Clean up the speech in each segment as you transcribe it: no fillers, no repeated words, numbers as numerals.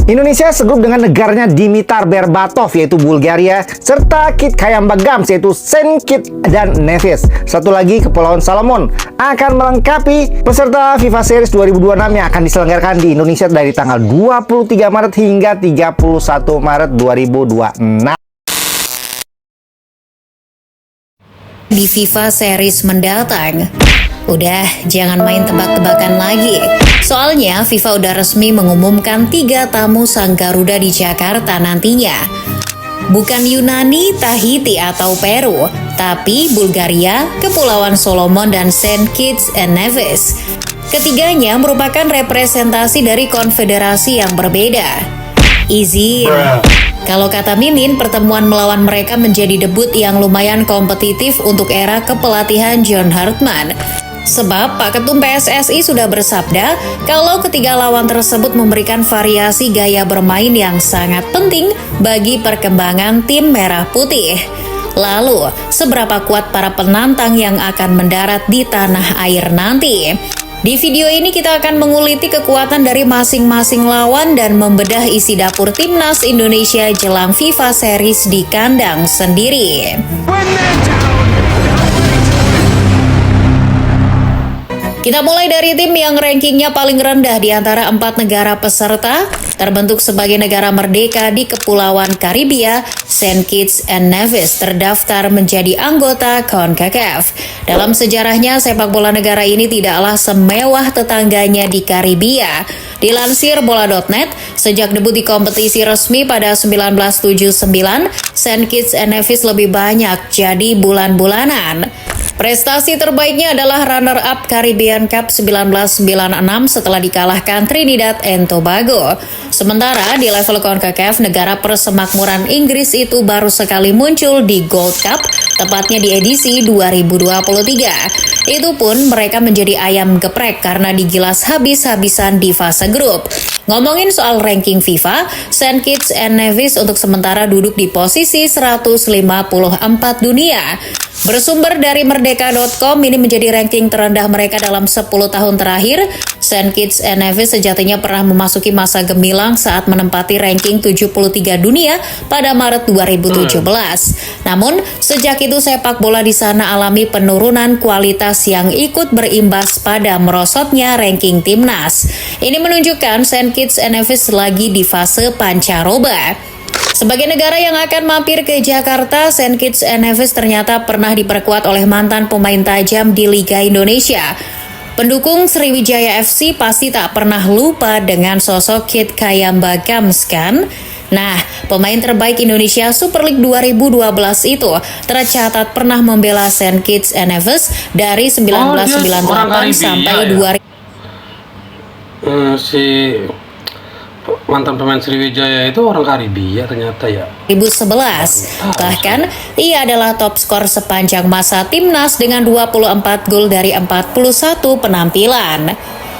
Indonesia segrup dengan negaranya Dimitar Berbatov yaitu Bulgaria, serta Kit Kayambagams yaitu Saint Kitts dan Nevis. Satu lagi Kepulauan Solomon akan melengkapi peserta FIFA Series 2026 yang akan diselenggarakan di Indonesia dari tanggal 23 Maret hingga 31 Maret 2026. Di FIFA Series mendatang. Udah, jangan main tebak-tebakan lagi. Soalnya FIFA udah resmi mengumumkan 3 tamu Sang Garuda di Jakarta nantinya. Bukan Yunani, Tahiti, atau Peru, tapi Bulgaria, Kepulauan Solomon, dan Saint Kitts and Nevis. Ketiganya merupakan representasi dari konfederasi yang berbeda. Izin. Kalau kata Mimin, pertemuan melawan mereka menjadi debut yang lumayan kompetitif untuk era kepelatihan John Hartman. Sebab Pak Ketum PSSI sudah bersabda kalau ketiga lawan tersebut memberikan variasi gaya bermain yang sangat penting bagi perkembangan tim merah putih. Lalu, seberapa kuat para penantang yang akan mendarat di tanah air nanti? Di video ini kita akan menguliti kekuatan dari masing-masing lawan dan membedah isi dapur timnas Indonesia jelang FIFA Series di kandang sendiri. Kita mulai dari tim yang rankingnya paling rendah di antara 4 negara peserta, terbentuk sebagai negara merdeka di Kepulauan Karibia. Saint Kitts and Nevis terdaftar menjadi anggota CONCACAF. Dalam sejarahnya, sepak bola negara ini tidaklah semewah tetangganya di Karibia. Dilansir bola.net, sejak debut di kompetisi resmi pada 1979, Saint Kitts and Nevis lebih banyak jadi bulan-bulanan. Prestasi terbaiknya adalah runner-up Caribbean Cup 1996 setelah dikalahkan Trinidad and Tobago. Sementara di level CONCACAF, negara persemakmuran Inggris itu baru sekali muncul di Gold Cup, tepatnya di edisi 2023. Itu pun mereka menjadi ayam geprek karena digilas habis-habisan di fase grup. Ngomongin soal ranking FIFA, Saint Kitts and Nevis untuk sementara duduk di posisi 154 dunia. Bersumber dari Merdeka.com, ini menjadi ranking terendah mereka dalam 10 tahun terakhir. Saint Kitts and Nevis sejatinya pernah memasuki masa gemilang saat menempati ranking 73 dunia pada Maret 2017. Namun, sejak itu sepak bola di sana alami penurunan kualitas yang ikut berimbas pada merosotnya ranking timnas. Ini menunjukkan Saint Kitts and Nevis lagi di fase pancaroba. Sebagai negara yang akan mampir ke Jakarta, Saint Kitts and Nevis ternyata pernah diperkuat oleh mantan pemain tajam di Liga Indonesia. Pendukung Sriwijaya FC pasti tak pernah lupa dengan sosok Kit Kayambagams kan? Nah, pemain terbaik Indonesia Super League 2012 itu tercatat pernah membela Saint Kitts and Nevis dari 1998 sampai 2000. Si mantan pemain Sriwijaya itu orang Karibia ternyata ya. 2011. Bahkan, ia adalah top skor sepanjang masa timnas dengan 24 gol dari 41 penampilan.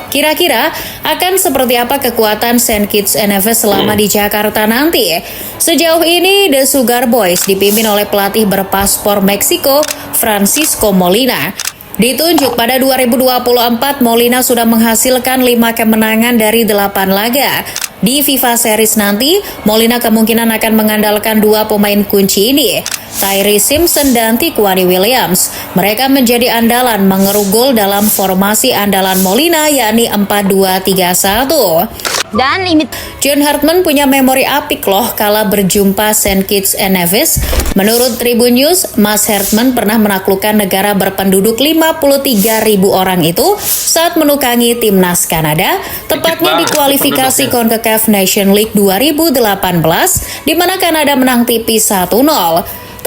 Kira-kira akan seperti apa kekuatan Saint Kitts and Nevis selama di Jakarta nanti? Sejauh ini, The Sugar Boys dipimpin oleh pelatih berpaspor Meksiko, Francisco Molina. Ditunjuk pada 2024, Molina sudah menghasilkan 5 kemenangan dari 8 laga. Di FIFA Series nanti, Molina kemungkinan akan mengandalkan 2 pemain kunci ini, Tyree Simpson dan Tiquani Williams. Mereka menjadi andalan mengeruk gol dalam formasi andalan Molina, yakni 4-2-3-1. Dan John Hartman punya memori apik loh kala berjumpa Saint Kitts and Nevis. Menurut Tribun News, Mas Hartman pernah menaklukkan negara berpenduduk 53.000 orang itu saat menukangi timnas Kanada, tepatnya di kualifikasi CONCACAF Nation League 2018, di mana Kanada menang tipis 1-0.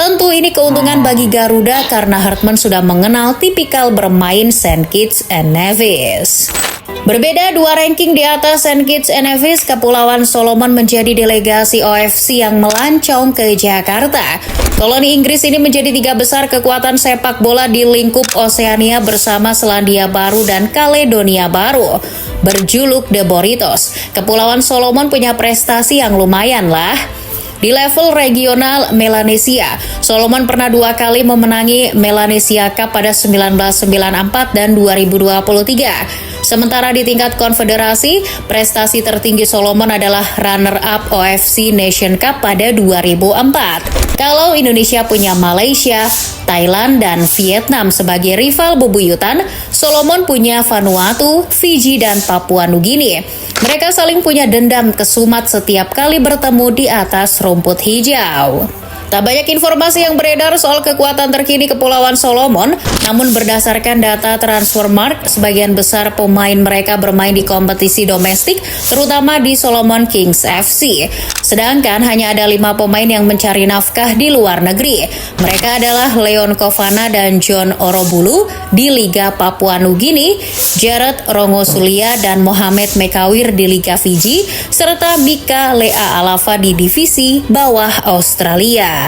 Tentu ini keuntungan bagi Garuda karena Hartman sudah mengenal tipikal bermain Saint Kitts and Nevis. Berbeda 2 ranking di atas Saint Kitts and Nevis, Kepulauan Solomon menjadi delegasi OFC yang melancong ke Jakarta. Koloni Inggris ini menjadi 3 besar kekuatan sepak bola di lingkup Oseania bersama Selandia Baru dan Kaledonia Baru. Berjuluk The Burritos, Kepulauan Solomon punya prestasi yang lumayan lah. Di level regional Melanesia, Solomon pernah 2 kali memenangi Melanesia Cup pada 1994 dan 2023. Sementara di tingkat konfederasi, prestasi tertinggi Solomon adalah runner-up OFC Nation Cup pada 2004. Kalau Indonesia punya Malaysia, Thailand, dan Vietnam sebagai rival bebuyutan, Solomon punya Vanuatu, Fiji, dan Papua Nugini. Mereka saling punya dendam kesumat setiap kali bertemu di atas rumput hijau. Tak banyak informasi yang beredar soal kekuatan terkini Kepulauan Solomon, namun berdasarkan data Transfermarkt, sebagian besar pemain mereka bermain di kompetisi domestik, terutama di Solomon Kings FC. Sedangkan hanya ada 5 pemain yang mencari nafkah di luar negeri. Mereka adalah Leon Kovana dan John Orobulu di Liga Papua Nugini, Jared Rongosulia dan Mohamed Mekawir di Liga Fiji, serta Mika Lea Alava di divisi bawah Australia.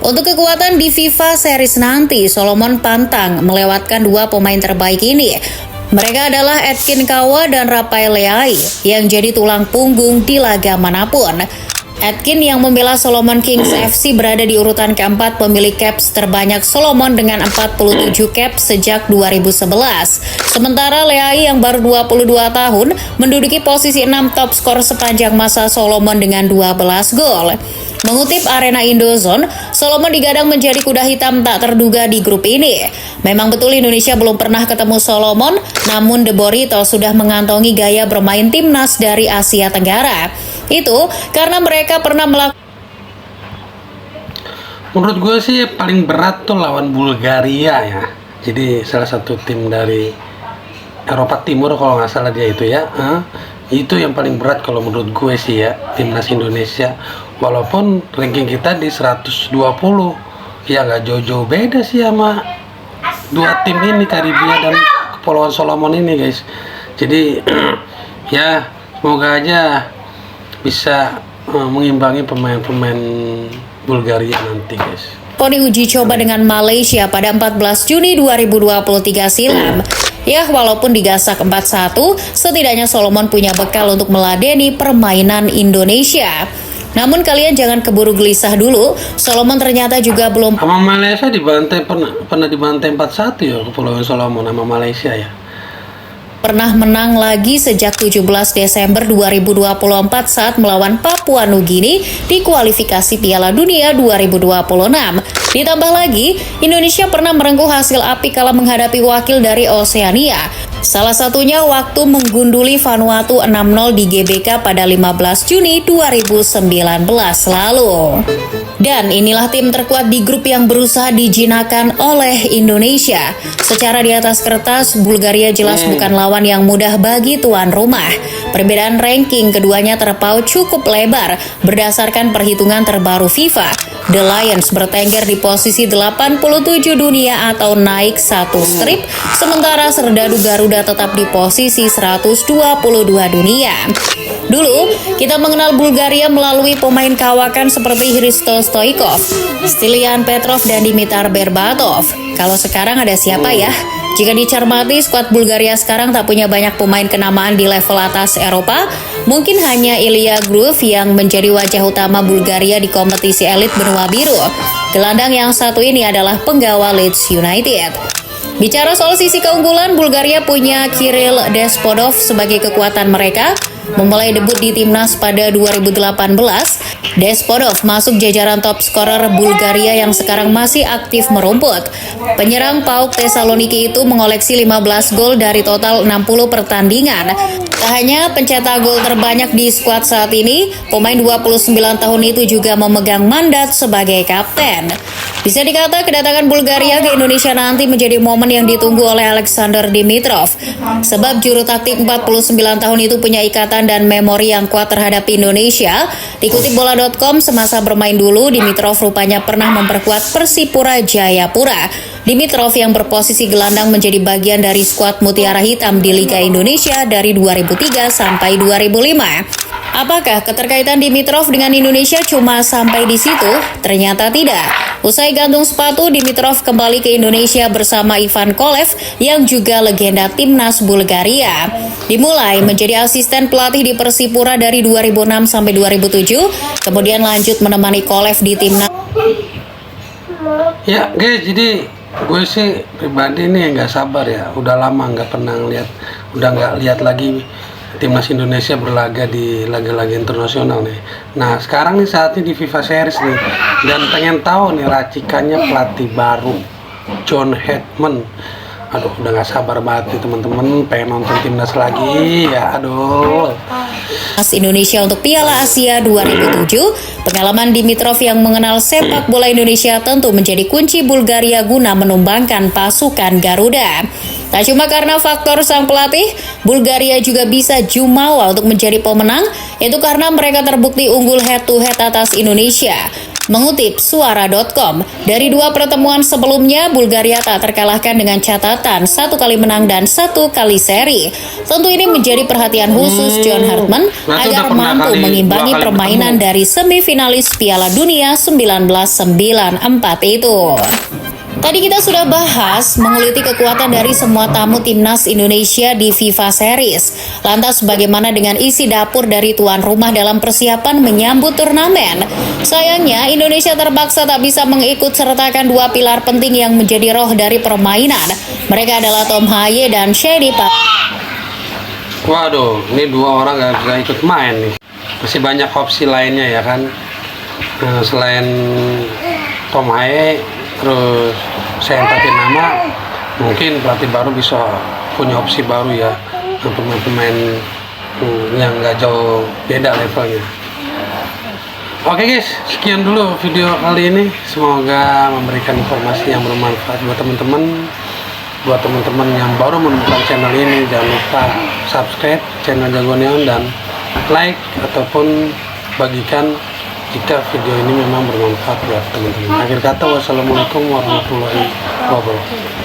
Untuk kekuatan di FIFA Series nanti, Solomon pantang melewatkan 2 pemain terbaik ini. Mereka adalah Edkin Kawa dan Rafael Leai yang jadi tulang punggung di laga manapun. Edkin yang membela Solomon Kings FC berada di urutan keempat pemilik caps terbanyak Solomon dengan 47 caps sejak 2011. Sementara Leai yang baru 22 tahun menduduki posisi 6 top skor sepanjang masa Solomon dengan 12 gol. Mengutip Arena Indozone, Solomon digadang menjadi kuda hitam tak terduga di grup ini. Memang betul Indonesia belum pernah ketemu Solomon, namun De Borito sudah mengantongi gaya bermain timnas dari Asia Tenggara. Itu karena mereka pernah melakukan. Menurut gue sih paling berat tuh lawan Bulgaria ya. Jadi salah satu tim dari Eropa Timur kalau nggak salah dia itu ya. Itu yang paling berat kalau menurut gue sih ya, timnas Indonesia. Walaupun ranking kita di 120, ya nggak jauh-jauh beda sih sama 2 tim ini, Karibia dan Kepulauan Solomon ini guys. Jadi ya semoga aja bisa mengimbangi pemain-pemain Bulgaria nanti guys. Poni uji coba dengan Malaysia pada 14 Juni 2023 silam. Ya, walaupun digasak 4-1, setidaknya Solomon punya bekal untuk meladeni permainan Indonesia. Namun kalian jangan keburu gelisah dulu, Solomon ternyata juga belum sama Malaysia dibantai, pernah dibantai 4-1 ya Kepulauan Solomon sama Malaysia ya. Pernah menang lagi sejak 17 Desember 2024 saat melawan Papua Nugini di kualifikasi Piala Dunia 2026. Ditambah lagi, Indonesia pernah merengkuh hasil apik kala menghadapi wakil dari Oseania. Salah satunya waktu menggunduli Vanuatu 6-0 di GBK pada 15 Juni 2019 lalu. Dan inilah tim terkuat di grup yang berusaha dijinakan oleh Indonesia. Secara di atas kertas, Bulgaria jelas bukan lawan yang mudah bagi tuan rumah. Perbedaan ranking keduanya terpaut cukup lebar berdasarkan perhitungan terbaru FIFA. The Lions bertengger di posisi 87 dunia atau naik 1 strip, sementara Serdadu Garuda tetap di posisi 122 dunia. Dulu, kita mengenal Bulgaria melalui pemain kawakan seperti Hristo Stoichkov, Stilian Petrov, dan Dimitar Berbatov. Kalau sekarang ada siapa ya? Jika dicermati, skuad Bulgaria sekarang tak punya banyak pemain kenamaan di level atas Eropa. Mungkin hanya Ilya Gruev yang menjadi wajah utama Bulgaria di kompetisi elit benua biru. Gelandang yang satu ini adalah penggawa Leeds United. Bicara soal sisi keunggulan, Bulgaria punya Kirill Despodov sebagai kekuatan mereka. Memulai debut di timnas pada 2018, Despodov masuk jajaran top scorer Bulgaria yang sekarang masih aktif merumput. Penyerang PAOK Thessaloniki itu mengoleksi 15 gol dari total 60 pertandingan. Tak hanya pencetak gol terbanyak di skuad saat ini, pemain 29 tahun itu juga memegang mandat sebagai kapten. Bisa dikata kedatangan Bulgaria ke Indonesia nanti menjadi momen yang ditunggu oleh Alexander Dimitrov. Sebab juru taktik 49 tahun itu punya ikatan dan memori yang kuat terhadap Indonesia. Dikutip bola.com, semasa bermain dulu, Dimitrov rupanya pernah memperkuat Persipura Jayapura. Dimitrov yang berposisi gelandang menjadi bagian dari skuad Mutiara Hitam di Liga Indonesia dari 2003 sampai 2005. Apakah keterkaitan Dimitrov dengan Indonesia cuma sampai di situ? Ternyata tidak. Usai gantung sepatu, Dimitrov kembali ke Indonesia bersama Ivan Kolev yang juga legenda timnas Bulgaria. Dimulai menjadi asisten pelatih di Persipura dari 2006 sampai 2007, kemudian lanjut menemani Kolev di timnas. Ya, guys, jadi gue sih pribadi nih nggak sabar ya. Udah lama nggak pernah ngeliat udah nggak lihat lagi timnas Indonesia berlaga di laga-laga internasional nih. Nah sekarang nih saatnya di FIFA Series nih, dan pengen tahu nih racikannya pelatih baru John Hedman. Aduh, udah nggak sabar banget nih teman-teman, pengen nonton timnas lagi ya. Aduh. Timnas Indonesia untuk Piala Asia 2007, pengalaman Dimitrov yang mengenal sepak bola Indonesia tentu menjadi kunci Bulgaria guna menumbangkan pasukan Garuda. Tak cuma karena faktor sang pelatih, Bulgaria juga bisa jumawa untuk menjadi pemenang, itu karena mereka terbukti unggul head-to-head atas Indonesia. Mengutip suara.com, dari 2 pertemuan sebelumnya, Bulgaria tak terkalahkan dengan catatan 1 kali menang dan 1 kali seri. Tentu ini menjadi perhatian khusus John Hedman agar mampu mengimbangi permainan dari semifinalis Piala Dunia 1994 itu. Tadi kita sudah bahas menguliti kekuatan dari semua tamu timnas Indonesia di FIFA Series. Lantas bagaimana dengan isi dapur dari tuan rumah dalam persiapan menyambut turnamen? Sayangnya Indonesia terpaksa tak bisa mengikut sertakan 2 pilar penting yang menjadi roh dari permainan. Mereka adalah Tom Haye dan Shady Pak. Waduh, ini 2 orang gak bisa ikut main nih. Masih banyak opsi lainnya ya kan. Selain Tom Haye, terus saya empatin nama, mungkin pelatih baru bisa punya opsi baru ya, pemain-pemain yang nggak jauh beda levelnya. Oke guys, sekian dulu video kali ini, semoga memberikan informasi yang bermanfaat buat teman-teman. Buat teman-teman yang baru menemukan channel ini, jangan lupa subscribe channel Jago Neon dan like ataupun bagikan jika video ini memang bermanfaat buat teman-teman. Akhir kata, wassalamualaikum warahmatullahi wabarakatuh.